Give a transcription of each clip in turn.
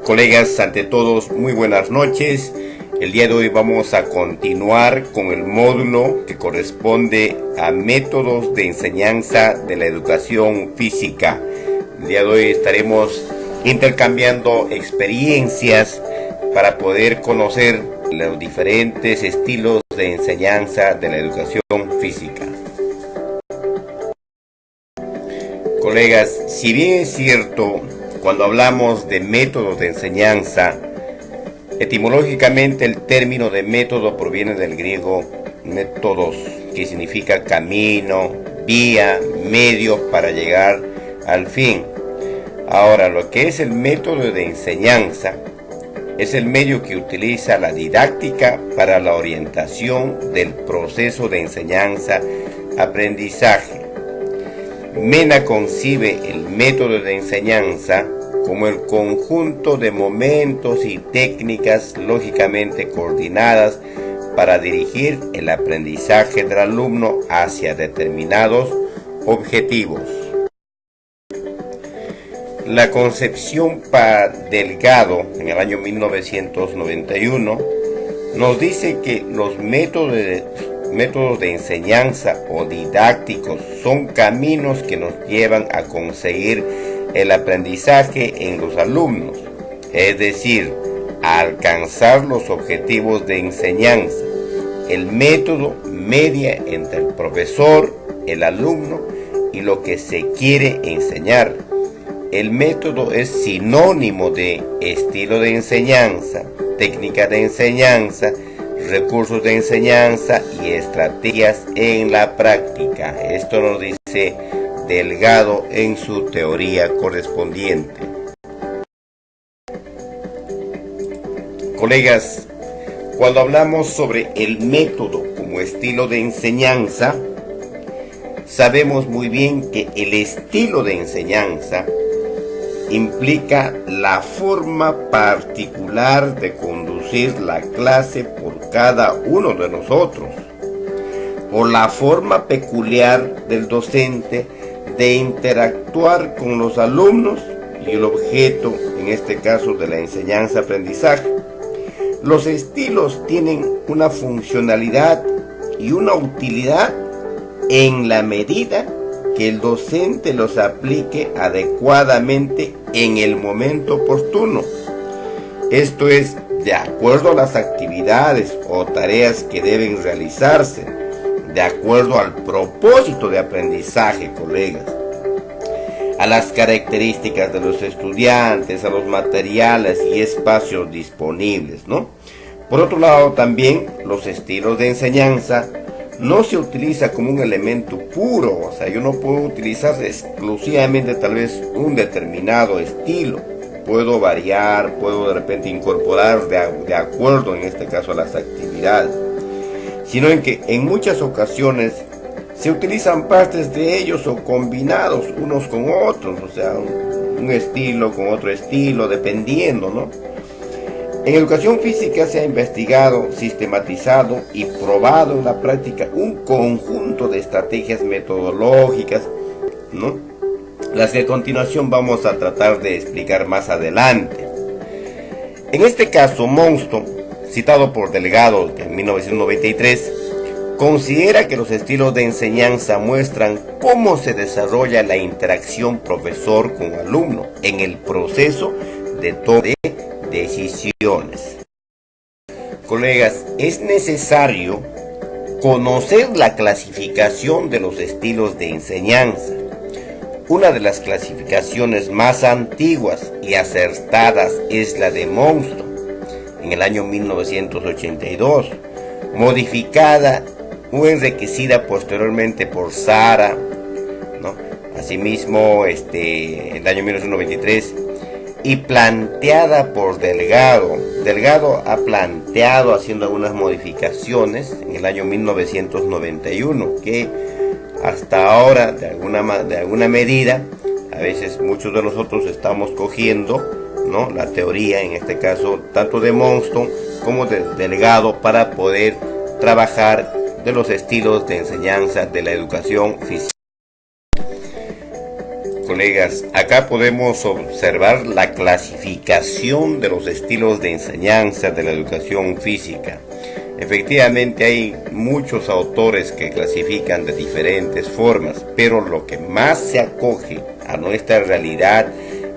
Colegas, ante todos, muy buenas noches. El día de hoy vamos a continuar con el módulo que corresponde a métodos de enseñanza de la educación física. El día de hoy estaremos intercambiando experiencias para poder conocer los diferentes estilos de enseñanza de la educación física. Colegas, si bien es cierto, cuando hablamos de métodos de enseñanza, etimológicamente el término de método proviene del griego métodos, que significa camino, vía, medio para llegar al fin. Ahora, lo que es el método de enseñanza es el medio que utiliza la didáctica para la orientación del proceso de enseñanza-aprendizaje. Mena concibe el método de enseñanza como el conjunto de momentos y técnicas lógicamente coordinadas para dirigir el aprendizaje del alumno hacia determinados objetivos. La concepción para Delgado en el año 1991 nos dice que los métodos de enseñanza o didácticos son caminos que nos llevan a conseguir el aprendizaje en los alumnos, es decir, a alcanzar los objetivos de enseñanza. El método media entre el profesor, el alumno y lo que se quiere enseñar. El método es sinónimo de estilo de enseñanza, técnica de enseñanza, recursos de enseñanza y estrategias en la práctica. Esto nos dice Delgado en su teoría correspondiente. Colegas, cuando hablamos sobre el método como estilo de enseñanza, sabemos muy bien que el estilo de enseñanza implica la forma particular de conducir la clase por cada uno de nosotros, o la forma peculiar del docente de interactuar con los alumnos y el objeto, en este caso, de la enseñanza-aprendizaje. Los estilos tienen una funcionalidad y una utilidad en la medida que el docente los aplique adecuadamente en el momento oportuno. Esto es, de acuerdo a las actividades o tareas que deben realizarse, de acuerdo al propósito de aprendizaje, colegas, a las características de los estudiantes, a los materiales y espacios disponibles, ¿no? Por otro lado, también los estilos de enseñanza no se utiliza como un elemento puro, o sea, yo no puedo utilizar exclusivamente tal vez un determinado estilo. Puedo variar, puedo de repente incorporar de acuerdo en este caso a las actividades, sino en que en muchas ocasiones se utilizan partes de ellos o combinados unos con otros, o sea, un estilo con otro estilo, dependiendo, ¿no? En educación física se ha investigado, sistematizado y probado en la práctica un conjunto de estrategias metodológicas, ¿no?, las que a continuación vamos a tratar de explicar más adelante. En este caso, Monstone, citado por Delgado en 1993, considera que los estilos de enseñanza muestran cómo se desarrolla la interacción profesor con alumno en el proceso de toma de decisiones. Colegas, es necesario conocer la clasificación de los estilos de enseñanza. Una de las clasificaciones más antiguas y acertadas es la de Monstone, en el año 1982, modificada o enriquecida posteriormente por Sara, ¿no?, asimismo en el año 1993, y planteada por Delgado. Delgado ha planteado, haciendo algunas modificaciones en el año 1991, que hasta ahora, de alguna medida, a veces muchos de nosotros estamos cogiendo, ¿no?, la teoría, en este caso, tanto de Monstone como de Delgado, para poder trabajar de los estilos de enseñanza de la educación física. colegas, acá podemos observar la clasificación de los estilos de enseñanza de la educación física. Efectivamente hay muchos autores que clasifican de diferentes formas, pero lo que más se acoge a nuestra realidad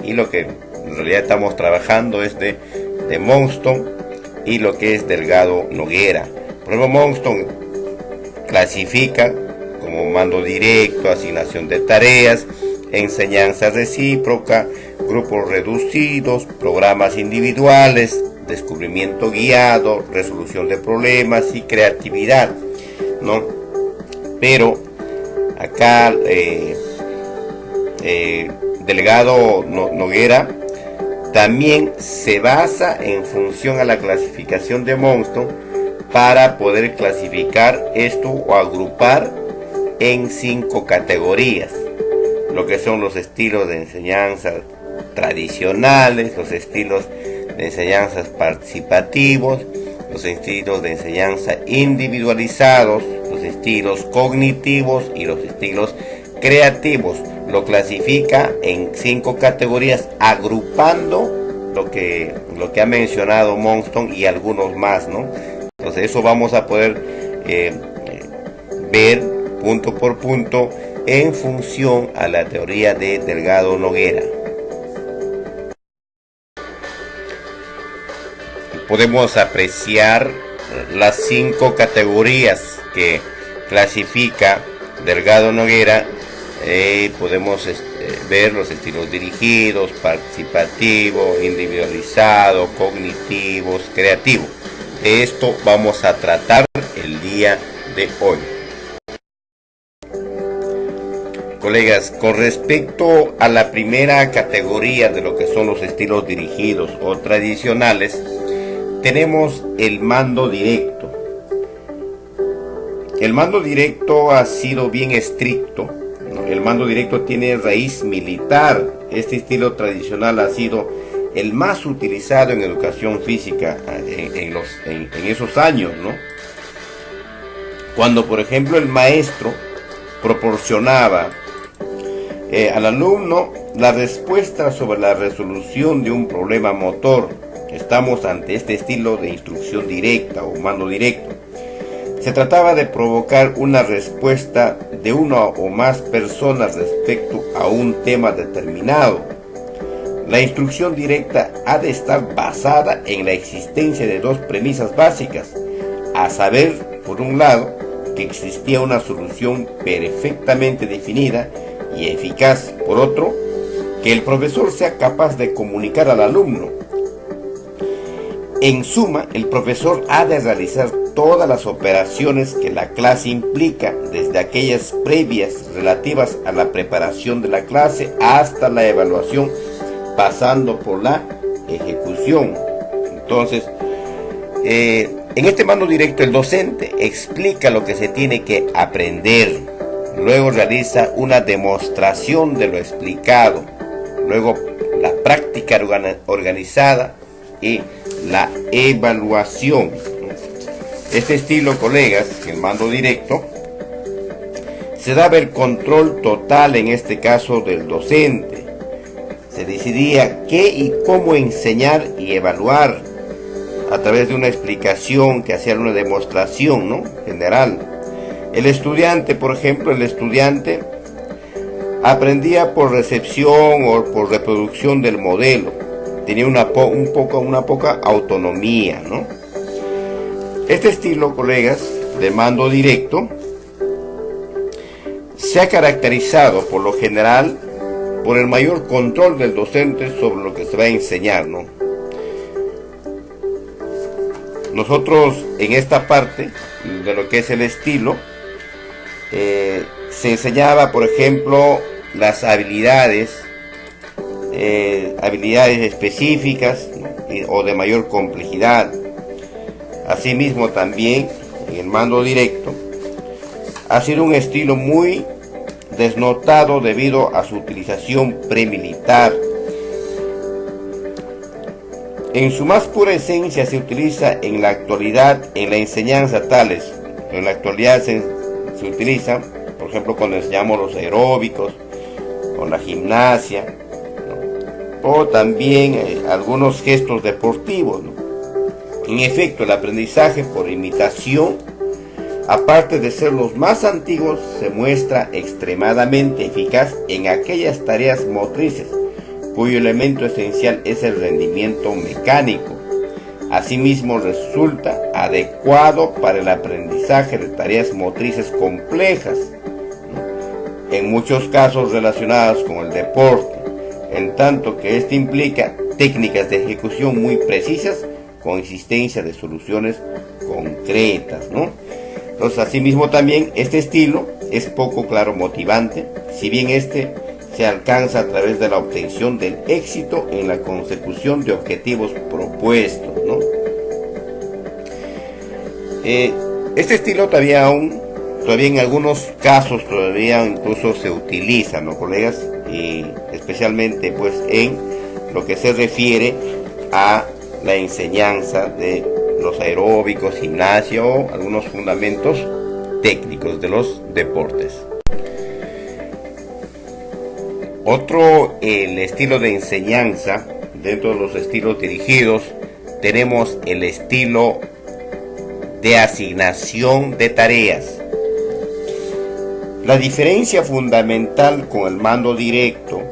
y lo que en realidad estamos trabajando es de Monstone y lo que es Delgado Noguera. Por ejemplo, Monstone clasifica como mando directo, asignación de tareas, enseñanza recíproca, grupos reducidos, programas individuales, descubrimiento guiado, resolución de problemas y creatividad, ¿no? Pero acá Delgado Noguera también se basa en función a la clasificación de Monstone para poder clasificar esto o agrupar en 5 categorías, lo que son los estilos de enseñanza tradicionales, los estilos de enseñanzas participativos, los estilos de enseñanza individualizados, los estilos cognitivos y los estilos creativos. Lo clasifica en 5 categorías, agrupando lo que ha mencionado Monstone y algunos más, ¿no? Entonces eso vamos a poder ver punto por punto en función a la teoría de Delgado Noguera. Podemos apreciar las 5 categorías que clasifica Delgado Noguera. Podemos ver los estilos dirigidos, participativo, individualizado, cognitivos, creativos. De esto vamos a tratar el día de hoy. Colegas, con respecto a la primera categoría de lo que son los estilos dirigidos o tradicionales, tenemos el mando directo. El mando directo ha sido bien estricto, ¿no? El mando directo tiene raíz militar. Este estilo tradicional ha sido el más utilizado en educación física en esos años, ¿no? Cuando, por ejemplo, el maestro proporcionaba al alumno la respuesta sobre la resolución de un problema motor. Estamos ante este estilo de instrucción directa o mando directo. Se trataba de provocar una respuesta de una o más personas respecto a un tema determinado. La instrucción directa ha de estar basada en la existencia de 2 premisas básicas, a saber, por un lado, que existía una solución perfectamente definida y eficaz, por otro, que el profesor sea capaz de comunicar al alumno. En suma, el profesor ha de realizar todas las operaciones que la clase implica, desde aquellas previas relativas a la preparación de la clase hasta la evaluación, pasando por la ejecución. Entonces, en este mando directo el docente explica lo que se tiene que aprender, luego realiza una demostración de lo explicado, luego la práctica organizada y la evaluación. Este estilo, colegas, el mando directo, se daba el control total, en este caso, del docente. Se decidía qué y cómo enseñar y evaluar a través de una explicación que hacía una demostración, ¿no?, general. El estudiante, por ejemplo, aprendía por recepción o por reproducción del modelo. Tenía una poca autonomía, ¿no? Este estilo, colegas, de mando directo se ha caracterizado por lo general por el mayor control del docente sobre lo que se va a enseñar, ¿no? Nosotros en esta parte de lo que es el estilo se enseñaba, por ejemplo, las habilidades específicas, ¿no?, o de mayor complejidad. Asimismo, también en el mando directo ha sido un estilo muy desnotado debido a su utilización premilitar. En su más pura esencia se utiliza en la actualidad en la enseñanza tales. En la actualidad se utiliza, por ejemplo, cuando enseñamos los aeróbicos, con la gimnasia, ¿no? O también algunos gestos deportivos, ¿no? En efecto, el aprendizaje por imitación, aparte de ser los más antiguos, se muestra extremadamente eficaz en aquellas tareas motrices cuyo elemento esencial es el rendimiento mecánico. Asimismo, resulta adecuado para el aprendizaje de tareas motrices complejas, ¿no? En muchos casos relacionadas con el deporte, en tanto que este implica técnicas de ejecución muy precisas con existencia de soluciones concretas, ¿no? Entonces, asimismo también este estilo es poco claro motivante, si bien este se alcanza a través de la obtención del éxito en la consecución de objetivos propuestos, ¿no? Este estilo todavía en algunos casos todavía incluso se utiliza, ¿no, colegas? Y especialmente pues en lo que se refiere a la enseñanza de los aeróbicos, gimnasia o algunos fundamentos técnicos de los deportes. Otro, el estilo de enseñanza, dentro de los estilos dirigidos, tenemos el estilo de asignación de tareas. La diferencia fundamental con el mando directo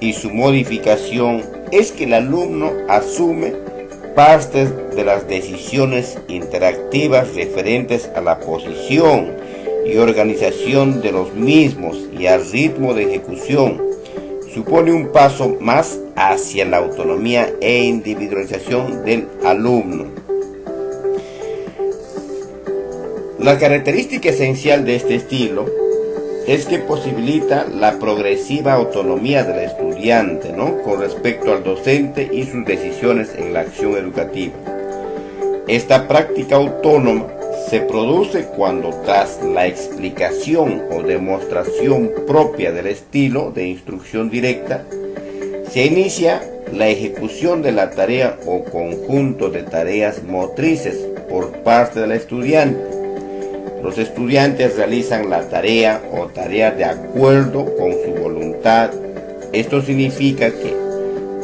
y su modificación es que el alumno asume partes de las decisiones interactivas referentes a la posición y organización de los mismos y al ritmo de ejecución. Supone un paso más hacia la autonomía e individualización del alumno. La característica esencial de este estilo es que posibilita la progresiva autonomía del estudiante, ¿no?, con respecto al docente y sus decisiones en la acción educativa. Esta práctica autónoma se produce cuando, tras la explicación o demostración propia del estilo de instrucción directa, se inicia la ejecución de la tarea o conjunto de tareas motrices por parte del estudiante. Los estudiantes realizan la tarea o tareas de acuerdo con su voluntad. Esto significa que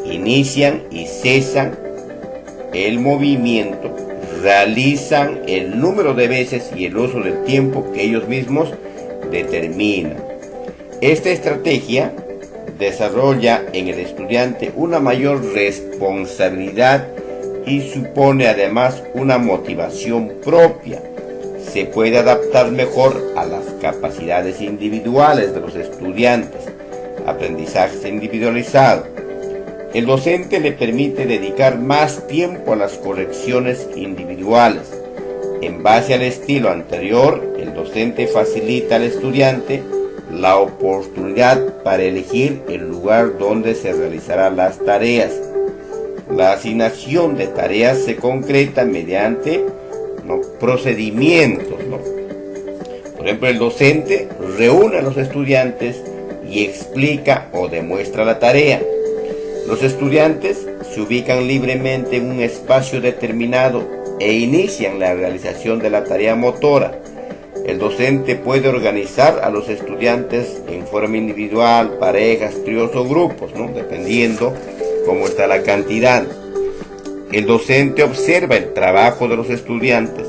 inician y cesan el movimiento, realizan el número de veces y el uso del tiempo que ellos mismos determinan. Esta estrategia desarrolla en el estudiante una mayor responsabilidad y supone además una motivación propia. Se puede adaptar mejor a las capacidades individuales de los estudiantes. Aprendizaje individualizado. El docente le permite dedicar más tiempo a las correcciones individuales. En base al estilo anterior, el docente facilita al estudiante la oportunidad para elegir el lugar donde se realizarán las tareas. La asignación de tareas se concreta mediante procedimientos, ¿no? Por ejemplo, el docente reúne a los estudiantes y explica o demuestra la tarea. Los estudiantes se ubican libremente en un espacio determinado e inician la realización de la tarea motora. El docente puede organizar a los estudiantes en forma individual, parejas, tríos o grupos, ¿no?, dependiendo cómo está la cantidad. El docente observa el trabajo de los estudiantes,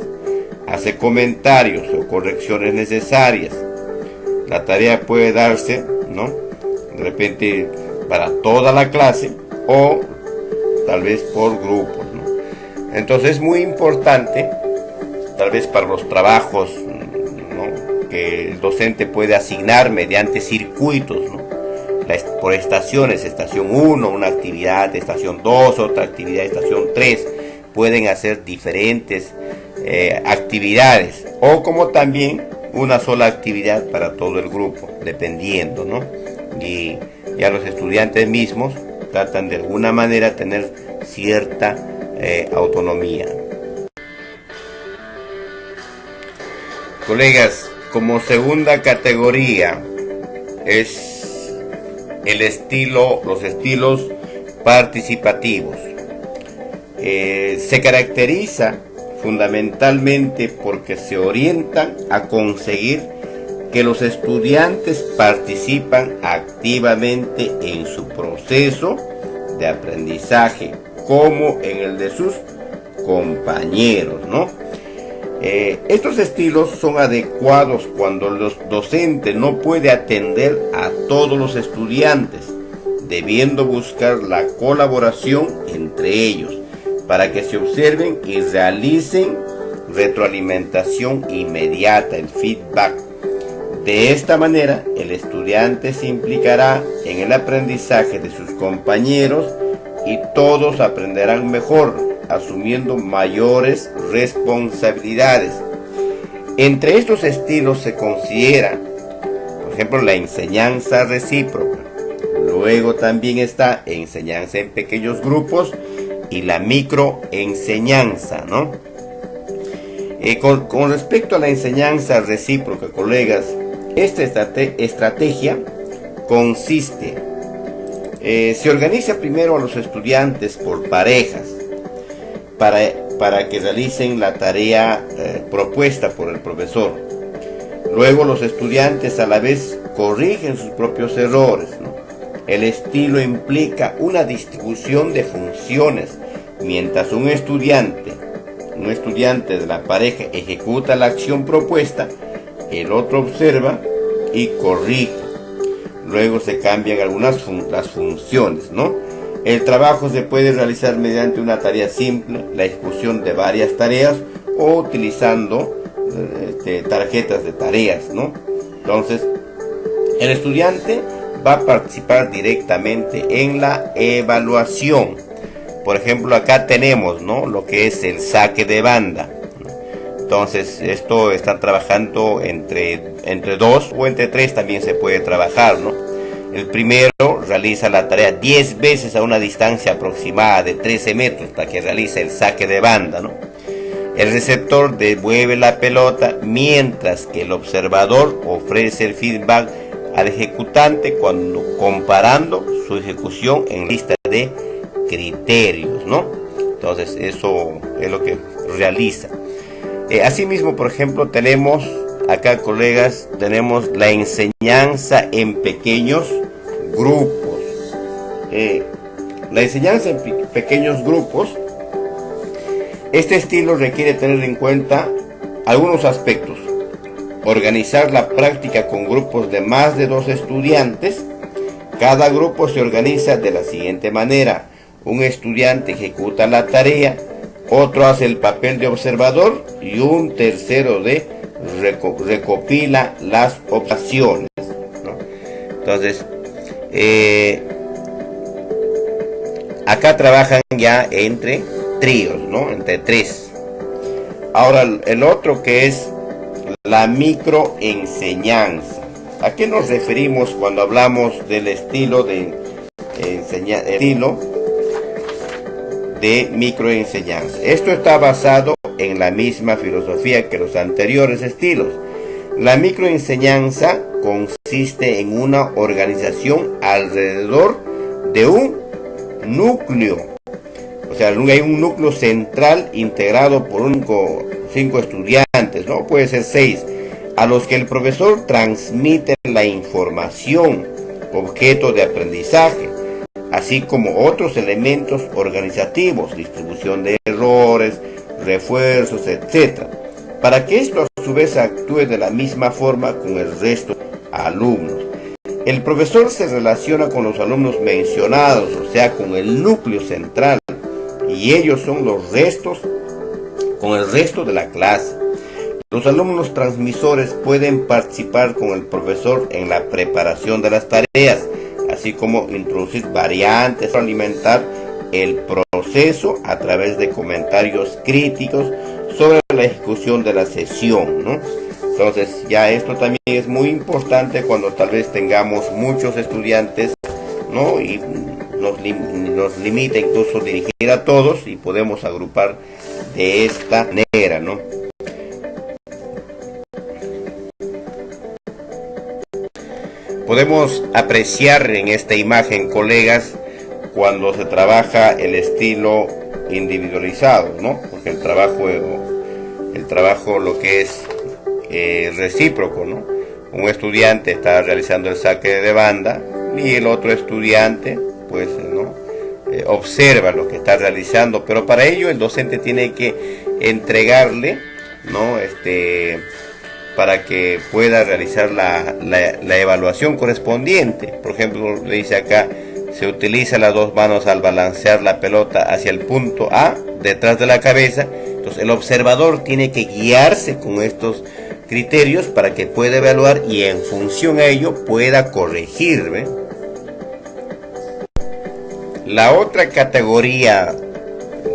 hace comentarios o correcciones necesarias. La tarea puede darse, ¿no?, de repente para toda la clase o tal vez por grupos, ¿no? Entonces es muy importante, tal vez para los trabajos, ¿no?, que el docente puede asignar mediante circuitos, ¿no?, por estaciones, estación 1, una actividad, estación 2, otra actividad, estación 3, pueden hacer diferentes actividades, o como también una sola actividad para todo el grupo, dependiendo, ¿no? Y ya los estudiantes mismos tratan de alguna manera tener cierta autonomía. Colegas, como segunda categoría es los estilos participativos. Se caracteriza fundamentalmente porque se orientan a conseguir que los estudiantes participan activamente en su proceso de aprendizaje, como en el de sus compañeros, ¿no? Estos estilos son adecuados cuando el docente no puede atender a todos los estudiantes, debiendo buscar la colaboración entre ellos para que se observen y realicen retroalimentación inmediata, el feedback. De esta manera, el estudiante se implicará en el aprendizaje de sus compañeros y todos aprenderán mejor, asumiendo mayores responsabilidades. Entre estos estilos se considera, por ejemplo, la enseñanza recíproca. Luego también está enseñanza en pequeños grupos y la microenseñanza, ¿no? Con respecto a la enseñanza recíproca, colegas, esta estrategia consiste, se organiza primero a los estudiantes por parejas para que realicen la tarea propuesta por el profesor. Luego los estudiantes a la vez corrigen sus propios errores, ¿no? El estilo implica una distribución de funciones. Mientras un estudiante de la pareja ejecuta la acción propuesta, el otro observa y corrige. Luego se cambian las funciones, ¿no? El trabajo se puede realizar mediante una tarea simple, la ejecución de varias tareas o utilizando tarjetas de tareas, ¿no? Entonces, el estudiante va a participar directamente en la evaluación. Por ejemplo, acá tenemos, ¿no?, lo que es el saque de banda. Entonces, esto está trabajando entre 2 o entre 3 también se puede trabajar, ¿no? El primero realiza la tarea 10 veces a una distancia aproximada de 13 metros para que realice el saque de banda, ¿no? El receptor devuelve la pelota mientras que el observador ofrece el feedback al ejecutante cuando comparando su ejecución en lista de criterios, ¿no? Entonces eso es lo que realiza. Asimismo, por ejemplo, tenemos acá, colegas, tenemos la enseñanza en pequeños grupos. La enseñanza en pequeños grupos, este estilo requiere tener en cuenta algunos aspectos. Organizar la práctica con grupos de más de 2 estudiantes. Cada grupo se organiza de la siguiente manera: un estudiante ejecuta la tarea, otro hace el papel de observador y un tercero recopila las opciones, ¿no? Entonces, acá trabajan ya entre tríos, ¿no? Entre 3. Ahora, el otro, que es la microenseñanza. ¿A qué nos referimos cuando hablamos del estilo de microenseñanza? Esto está basado en la misma filosofía que los anteriores estilos. La microenseñanza consiste en una organización alrededor de un núcleo. O sea, hay un núcleo central integrado por 5 estudiantes, ¿no? Puede ser 6, a los que el profesor transmite la información, objeto de aprendizaje, así como otros elementos organizativos, distribución de errores, refuerzos, etc., para que esto a su vez actúe de la misma forma con el resto de alumnos. El profesor se relaciona con los alumnos mencionados, o sea, con el núcleo central, y ellos son los restos, con el resto de la clase. Los alumnos transmisores pueden participar con el profesor en la preparación de las tareas, así como introducir variantes, alimentar el proceso a través de comentarios críticos sobre la ejecución de la sesión, ¿no? Entonces, ya esto también es muy importante cuando tal vez tengamos muchos estudiantes, ¿no? Y nos limita incluso dirigir a todos, y podemos agrupar de esta manera, ¿no? Podemos apreciar en esta imagen, colegas, cuando se trabaja el estilo individualizado, ¿no? Porque el trabajo lo que es recíproco, ¿no? un estudiante está realizando el saque de banda y el otro estudiante pues no observa lo que está realizando, pero para ello el docente tiene que entregarle, ¿no? Para que pueda realizar la evaluación correspondiente. Por ejemplo, le dice acá, se utiliza las dos manos al balancear la pelota hacia el punto A, detrás de la cabeza. Entonces el observador tiene que guiarse con estos criterios para que pueda evaluar y en función a ello pueda corregir, ¿ve? La otra categoría,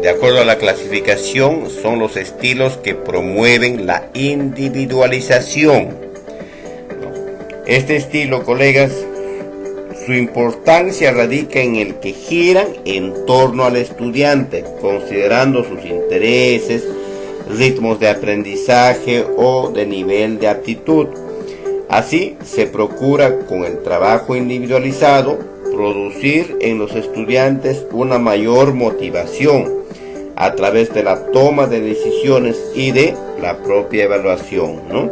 de acuerdo a la clasificación, son los estilos que promueven la individualización. Este estilo, colegas, su importancia radica en el que giran en torno al estudiante, considerando sus intereses, ritmos de aprendizaje o de nivel de aptitud. Así se procura, con el trabajo individualizado, producir en los estudiantes una mayor motivación a través de la toma de decisiones y de la propia evaluación, ¿no?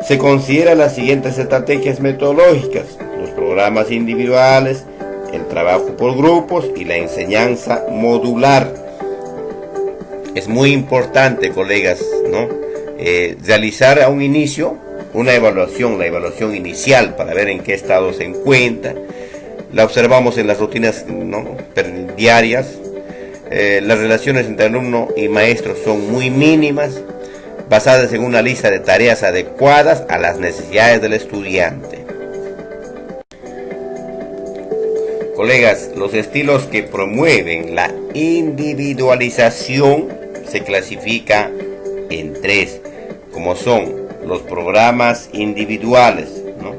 Se consideran las siguientes estrategias metodológicas: los programas individuales, el trabajo por grupos y la enseñanza modular. Es muy importante, colegas, ¿no? Realizar a un inicio una evaluación, la evaluación inicial, para ver en qué estado se encuentra. La observamos en las rutinas, ¿no?, diarias. Las relaciones entre alumno y maestro son muy mínimas, basadas en una lista de tareas adecuadas a las necesidades del estudiante. Colegas, los estilos que promueven la individualización se clasifican en tres, como son los programas individuales, ¿no?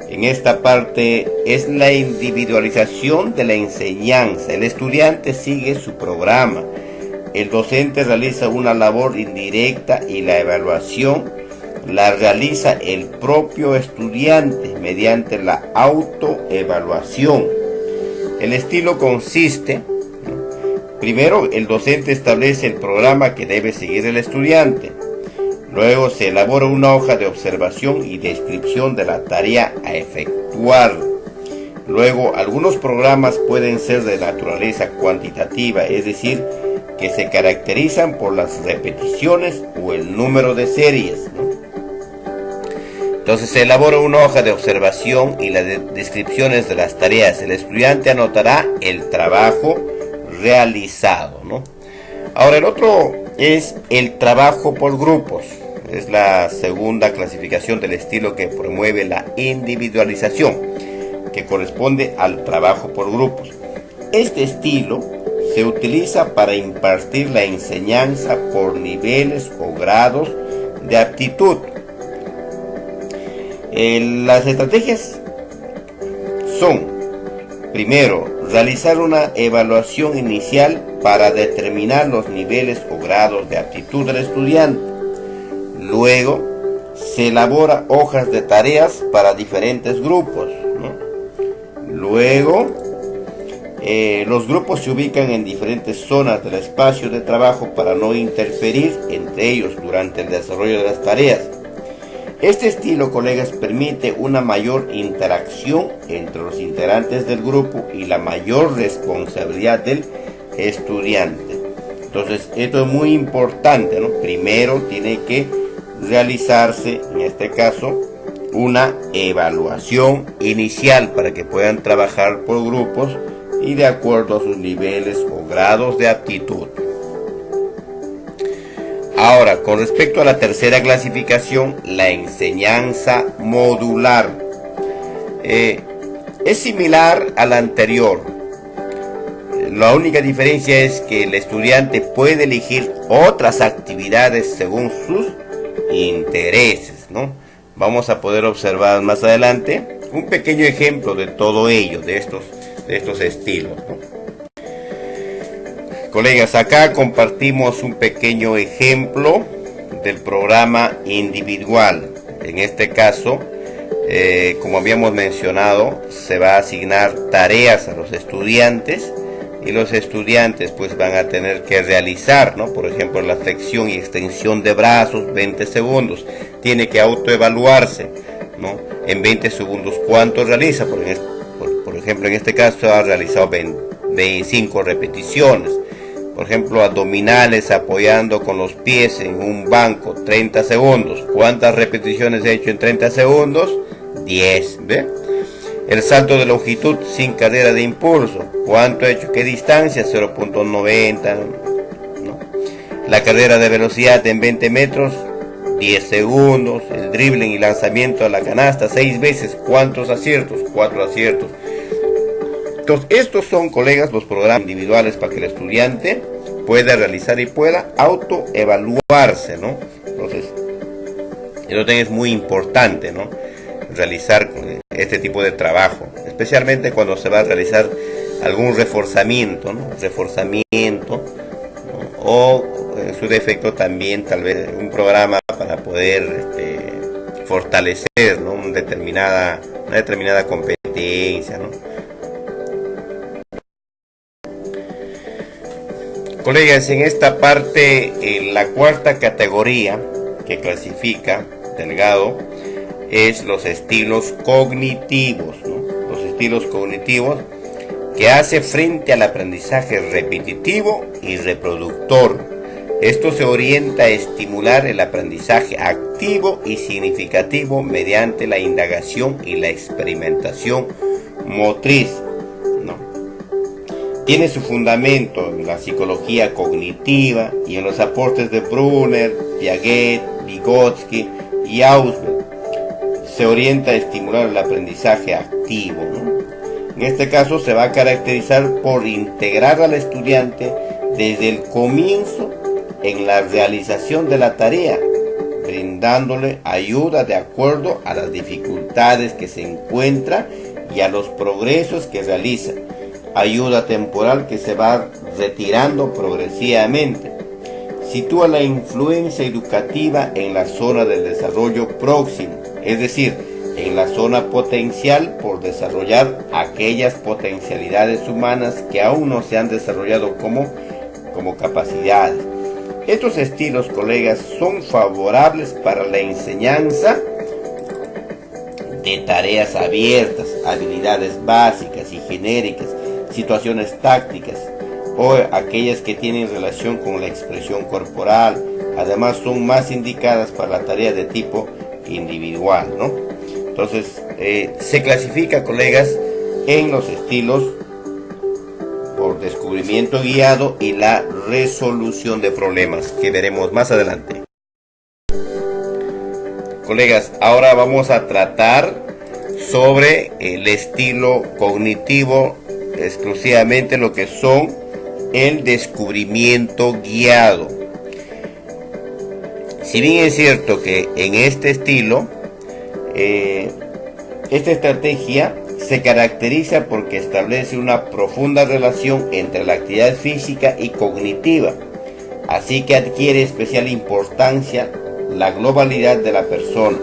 En esta parte es la individualización de la enseñanza. El estudiante sigue su programa, el docente realiza una labor indirecta y la evaluación la realiza el propio estudiante mediante la autoevaluación. El estilo consiste, ¿no? Primero, el docente establece el programa que debe seguir el estudiante. Luego se elabora una hoja de observación y descripción de la tarea a efectuar. Luego, algunos programas pueden ser de naturaleza cuantitativa, es decir, que se caracterizan por las repeticiones o el número de series, ¿no? Entonces se elabora una hoja de observación y las descripciones de las tareas. El estudiante anotará el trabajo realizado, ¿no? Ahora, el otro es el trabajo por grupos. Es la segunda clasificación del estilo que promueve la individualización, que corresponde al trabajo por grupos. Este estilo se utiliza para impartir la enseñanza por niveles o grados de aptitud. Las estrategias son: primero, realizar una evaluación inicial para determinar los niveles o grados de aptitud del estudiante. Luego, se elabora hojas de tareas para diferentes grupos, ¿no? Luego, los grupos se ubican en diferentes zonas del espacio de trabajo para no interferir entre ellos durante el desarrollo de las tareas. Este estilo, colegas, permite una mayor interacción entre los integrantes del grupo y la mayor responsabilidad del estudiante. Entonces, esto es muy importante, ¿no? Primero tiene que realizarse, en este caso, una evaluación inicial para que puedan trabajar por grupos y de acuerdo a sus niveles o grados de aptitud. Ahora, con respecto a la tercera clasificación, la enseñanza modular, es similar a la anterior. La única diferencia es que el estudiante puede elegir otras actividades según sus intereses, ¿no? Vamos a poder observar más adelante un pequeño ejemplo de todo ello, de estos estilos, ¿no? Colegas, acá compartimos un pequeño ejemplo del programa individual. En este caso, como habíamos mencionado, se va a asignar tareas a los estudiantes y los estudiantes pues van a tener que realizar, ¿no? Por ejemplo, la flexión y extensión de brazos, 20 segundos. Tiene que autoevaluarse. ¿no? En 20 segundos, ¿cuánto realiza? Por ejemplo, en este caso ha realizado 25 repeticiones. Por ejemplo, abdominales apoyando con los pies en un banco, 30 segundos. ¿Cuántas repeticiones he hecho en 30 segundos? 10, ¿ve? El salto de longitud sin carrera de impulso. ¿Cuánto he hecho? ¿Qué distancia? 0.90, ¿no? La carrera de velocidad en 20 metros, 10 segundos. El dribbling y lanzamiento a la canasta 6 veces. ¿Cuántos aciertos? 4 aciertos. Entonces, estos son, colegas, los programas individuales para que el estudiante pueda realizar y pueda autoevaluarse, ¿no? Entonces, eso también es muy importante, ¿no? Realizar este tipo de trabajo, especialmente cuando se va a realizar algún reforzamiento, ¿no? Reforzamiento, ¿no? O en su defecto también tal vez un programa para poder fortalecer, ¿no? una determinada competencia, ¿no? Colegas, en esta parte, la cuarta categoría que clasifica Delgado es los estilos cognitivos, ¿no? Los estilos cognitivos que hace frente al aprendizaje repetitivo y reproductor. Esto se orienta a estimular el aprendizaje activo y significativo mediante la indagación y la experimentación motriz, ¿no? Tiene su fundamento en la psicología cognitiva y en los aportes de Brunner, Piaget, Vygotsky y Ausubel. Se orienta a estimular el aprendizaje activo, ¿no? En este caso se va a caracterizar por integrar al estudiante desde el comienzo en la realización de la tarea, brindándole ayuda de acuerdo a las dificultades que se encuentra y a los progresos que realiza. Ayuda temporal que se va retirando progresivamente. Sitúa la influencia educativa en la zona del desarrollo próximo, es decir, en la zona potencial por desarrollar aquellas potencialidades humanas que aún no se han desarrollado como capacidades. Estos estilos, colegas, son favorables para la enseñanza de tareas abiertas, habilidades básicas y genéricas, situaciones tácticas o aquellas que tienen relación con la expresión corporal. Además, son más indicadas para la tarea de tipo individual, ¿no? Entonces, se clasifica, colegas, en los estilos por descubrimiento guiado y la resolución de problemas, que veremos más adelante. Colegas, ahora vamos a tratar sobre el estilo cognitivo, exclusivamente lo que son el descubrimiento guiado. Si bien es cierto que en este estilo, esta estrategia se caracteriza porque establece una profunda relación entre la actividad física y cognitiva, así que adquiere especial importancia la globalidad de la persona.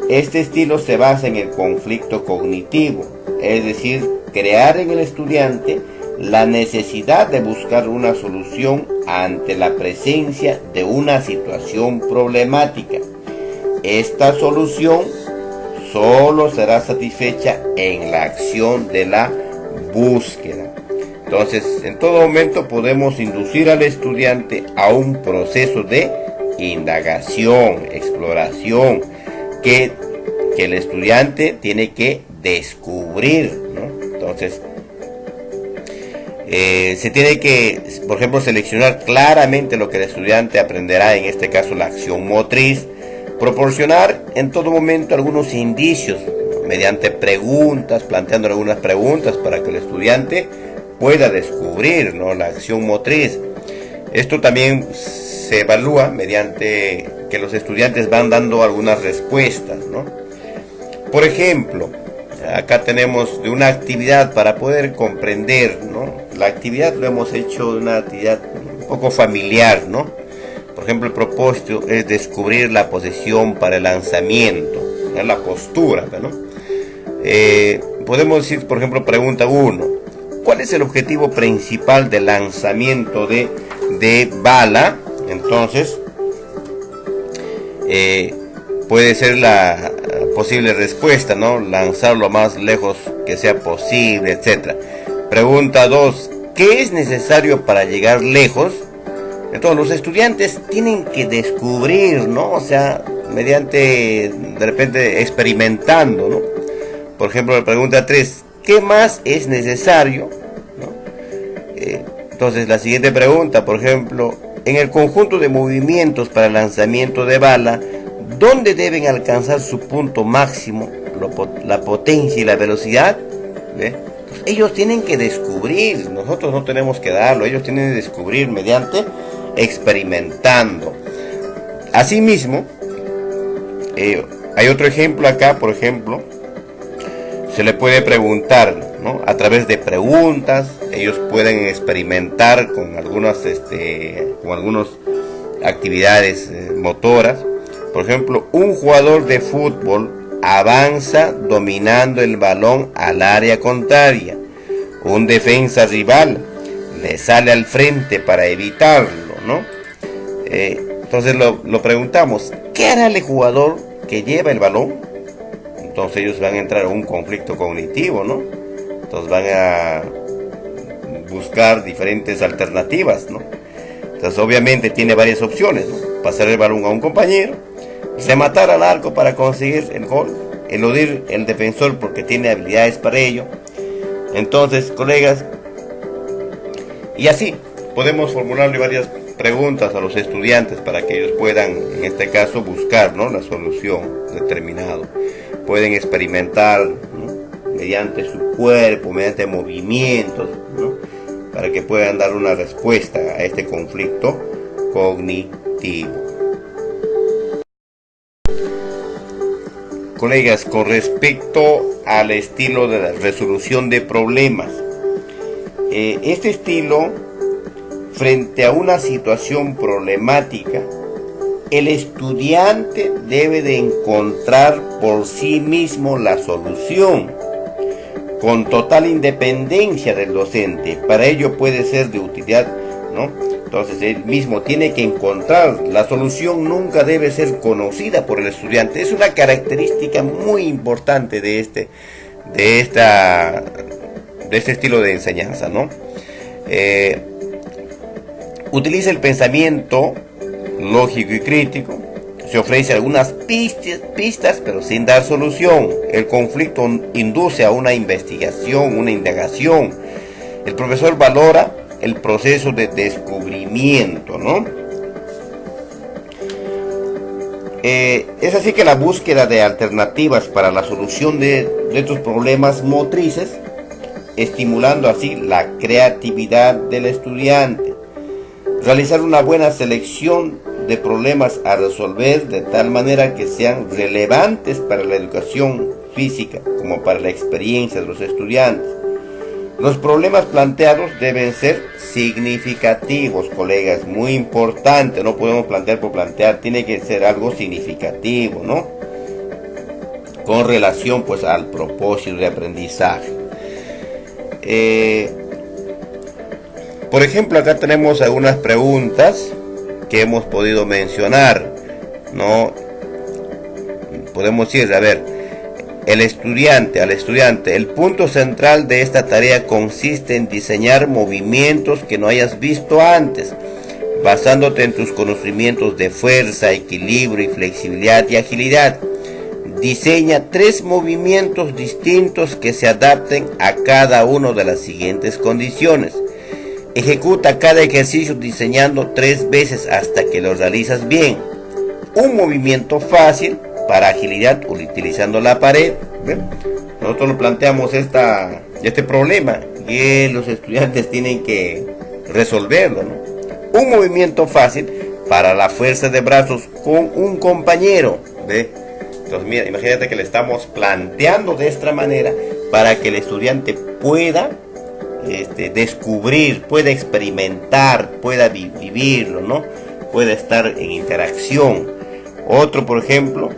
Este estilo se basa en el conflicto cognitivo, es decir, crear en el estudiante la necesidad de buscar una solución ante la presencia de una situación problemática. Esta solución solo será satisfecha en la acción de la búsqueda. Entonces, en todo momento podemos inducir al estudiante a un proceso de indagación, exploración, que el estudiante tiene que descubrir, ¿no? Entonces, se tiene que, por ejemplo, seleccionar claramente lo que el estudiante aprenderá, en este caso la acción motriz, proporcionar en todo momento algunos indicios mediante preguntas, planteando algunas preguntas para que el estudiante pueda descubrir, ¿no?, la acción motriz. Esto también se evalúa mediante que los estudiantes van dando algunas respuestas, ¿no? Por ejemplo, acá tenemos de una actividad para poder comprender, ¿no? La actividad lo hemos hecho de una actividad un poco familiar, ¿no? Por ejemplo, el propósito es descubrir la posición para el lanzamiento, ¿no?, la postura, ¿no? Podemos decir, por ejemplo, pregunta 1. ¿Cuál es el objetivo principal del lanzamiento de bala? Entonces, puede ser la posible respuesta, ¿no? Lanzar lo más lejos que sea posible, etc. Pregunta 2. ¿Qué es necesario para llegar lejos? Entonces los estudiantes tienen que descubrir, ¿no? O sea, mediante, de repente, experimentando, ¿no? Por ejemplo, la pregunta 3. ¿Qué más es necesario? ¿No? Entonces la siguiente pregunta, por ejemplo, en el conjunto de movimientos para el lanzamiento de bala, ¿dónde deben alcanzar su punto máximo, la potencia y la velocidad? ¿Ve? Pues ellos tienen que descubrir, nosotros no tenemos que darlo, ellos tienen que descubrir mediante experimentando. Asimismo, hay otro ejemplo acá, por ejemplo, se le puede preguntar, ¿no? A través de preguntas, ellos pueden experimentar con algunas actividades motoras. Por ejemplo, un jugador de fútbol avanza dominando el balón al área contraria. Un defensa rival le sale al frente para evitarlo, ¿no? Entonces lo preguntamos, ¿qué hará el jugador que lleva el balón? Entonces ellos van a entrar en un conflicto cognitivo, ¿no? Entonces van a buscar diferentes alternativas, ¿no? Entonces obviamente tiene varias opciones, ¿no? Pasar el balón a un compañero, rematar al arco para conseguir el gol, eludir el defensor porque tiene habilidades para ello. Entonces, colegas, y así podemos formularle varias preguntas a los estudiantes para que ellos puedan, en este caso, buscar, ¿no? La solución determinada. Pueden experimentar, ¿no? Mediante su cuerpo, mediante movimientos, ¿no? Para que puedan dar una respuesta a este conflicto cognitivo. Colegas, con respecto al estilo de la resolución de problemas, este estilo, frente a una situación problemática, el estudiante debe de encontrar por sí mismo la solución, con total independencia del docente. Para ello puede ser de utilidad, ¿no? Entonces él mismo tiene que encontrar la solución, nunca debe ser conocida por el estudiante. Es una característica muy importante de este estilo de enseñanza, ¿no? Utiliza el pensamiento lógico y crítico, se ofrece algunas pistas, pero sin dar solución. El conflicto induce a una investigación, una indagación. El profesor valora el proceso de descubrimiento, ¿no? Es así que la búsqueda de alternativas para la solución de estos problemas motrices, estimulando así la creatividad del estudiante. Realizar una buena selección de problemas a resolver de tal manera que sean relevantes para la educación física como para la experiencia de los estudiantes. Los problemas planteados deben ser significativos, colegas, muy importante. No podemos plantear por plantear, tiene que ser algo significativo, ¿no? Con relación pues al propósito de aprendizaje. Por ejemplo, acá tenemos algunas preguntas que hemos podido mencionar, ¿no? Podemos decir, a ver, al estudiante, el punto central de esta tarea consiste en diseñar movimientos que no hayas visto antes, basándote en tus conocimientos de fuerza, equilibrio y flexibilidad y agilidad. Diseña 3 movimientos distintos que se adapten a cada una de las siguientes condiciones. Ejecuta cada ejercicio diseñando 3 veces hasta que lo realizas bien. Un movimiento fácil para agilidad utilizando la pared. ¿Ven? Nosotros nos planteamos este problema y los estudiantes tienen que resolverlo, ¿no? Un movimiento fácil para la fuerza de brazos con un compañero. ¿Ve? Entonces, mira, imagínate que le estamos planteando de esta manera para que el estudiante pueda descubrir, pueda experimentar, pueda vivirlo, ¿no? Pueda estar en interacción. Otro, por ejemplo,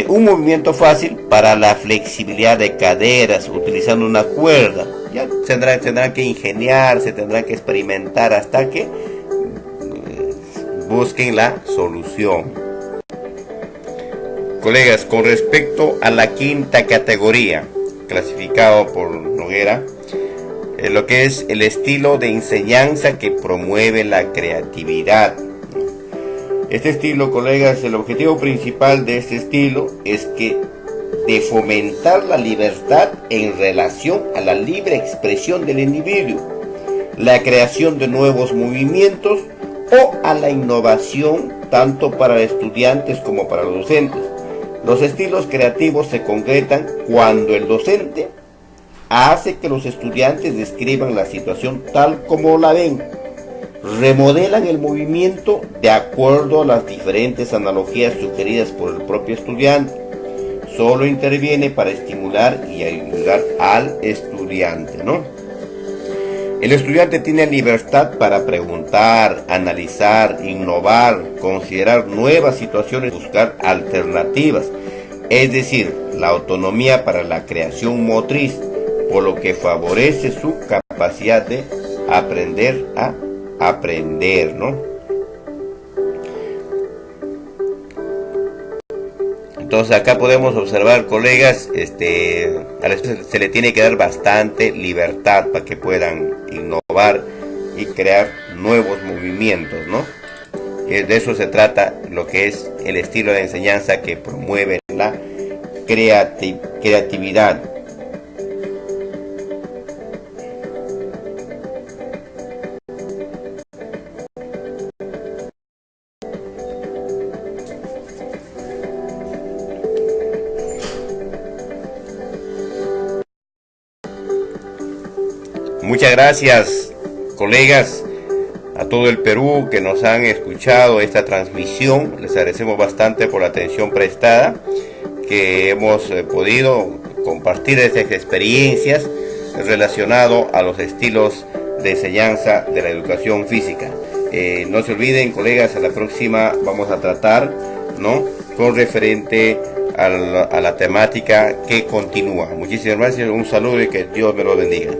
un movimiento fácil para la flexibilidad de caderas utilizando una cuerda. Ya tendrán que ingeniarse, tendrán que experimentar hasta que busquen la solución. colegas, con respecto a la quinta categoría, clasificado por Noguera, lo que es el estilo de enseñanza que promueve la creatividad. Este estilo, colegas, el objetivo principal de este estilo es que de fomentar la libertad en relación a la libre expresión del individuo, la creación de nuevos movimientos o a la innovación tanto para estudiantes como para los docentes. Los estilos creativos se concretan cuando el docente hace que los estudiantes describan la situación tal como la ven, remodelan el movimiento de acuerdo a las diferentes analogías sugeridas por el propio estudiante, solo interviene para estimular y ayudar al estudiante, ¿no? El estudiante tiene libertad para preguntar, analizar, innovar, considerar nuevas situaciones, buscar alternativas, es decir, la autonomía para la creación motriz, por lo que favorece su capacidad de aprender a aprender, ¿no? Entonces acá podemos observar, colegas, a la se le tiene que dar bastante libertad para que puedan innovar y crear nuevos movimientos, ¿no? Y de eso se trata lo que es el estilo de enseñanza que promueve la creatividad. Muchas gracias, colegas, a todo el Perú que nos han escuchado esta transmisión. Les agradecemos bastante por la atención prestada, que hemos podido compartir estas experiencias relacionadas a los estilos de enseñanza de la educación física. No se olviden, colegas, a la próxima vamos a tratar, ¿no?, con referente a la temática que continúa. Muchísimas gracias, un saludo y que Dios me lo bendiga.